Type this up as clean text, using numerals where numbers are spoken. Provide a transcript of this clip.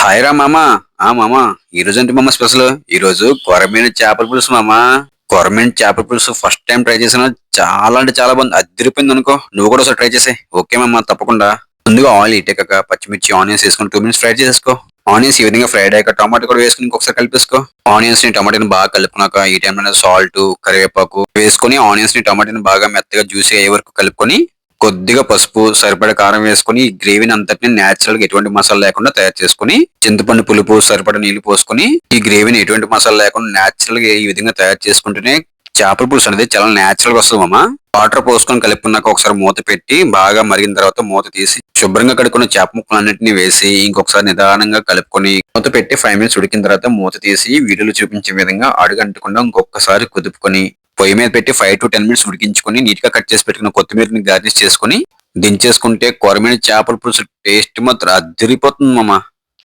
Hi రా మామ. మామ, ఈ రోజు ఏంటి మామ స్పెషల్? ఈ రోజు కొరమీను చేపల పులుసు మామ. కొరమీను చేపల పులుసు ఫస్ట్ టైం ట్రై చేసాను. చాలా అంటే చాలా బాగుంది, అదిరిపోయింది అనుకో. నువ్వు కూడా ఒకసారి ట్రై చేసే. ఓకే మామ, తప్పకుండా. ముందుగా ఆయిల్ ఇటెక్కక పచ్చిమిర్చి ఆనియన్స్ వేసుకొని 2 మినిట్స్ ఫ్రై చేసేసుకో. ఆనియన్స్ ఈ విధంగా ఫ్రైడ్ అయ్యాక టమాటో కూడా వేసుకుని ఇంకొకసారి కలిపేసుకో. ఆనియన్స్ ని టమాటాని బాగా కలుపుకున్నాక ఈ టైంలో సాల్ట్, కరివేపాకు వేసుకొని ఆనియన్స్ ని టమాటాని బాగా మెత్తగా జ్యూసీ అయ్యే వరకు కలుపుకొని కొద్దిగా పసుపు, సరిపడా కారం వేసుకొని ఈ గ్రేవీని అంతటిని నేచురల్ గా ఎటువంటి మసాలా లేకుండా తయారు చేసుకుని, చింతపండు పులుపు సరిపడా నీళ్లు పోసుకొని ఈ గ్రేవీని ఎటువంటి మసాలా లేకుండా నేచురల్ గా ఈ విధంగా తయారు చేసుకుంటేనే చేపల పులుసు అనేది చాలా నేచురల్ గా వస్తుంది మామ. వాటర్ పోసుకొని కలుపుకున్నాక ఒకసారి మూత పెట్టి బాగా మరిగిన తర్వాత మూత తీసి శుభ్రంగా కడుక్కున్న చేప ముక్కలన్నింటినీ వేసి ఇంకొకసారి నిదానంగా కలుపుకొని మూత పెట్టి 5 మినిట్స్ ఉడికిన తర్వాత మూత తీసి వీడియోలో చూపించే విధంగా అడుగంటకుండా ఇంకొకసారి కుదుపుకొని పొయ్యి మీద పెట్టి 5 to 10 మినిట్స్ ఉడికించుకొని నీట్ గా కట్ చేసి పెట్టుకున్న కొత్తిమీరని గార్నిష్ చేసుకుని దించేసుకుంటే కొరమీను చేపల పులుసు టేస్ట్ మాత్రం అదిరిపోతుంది మామ.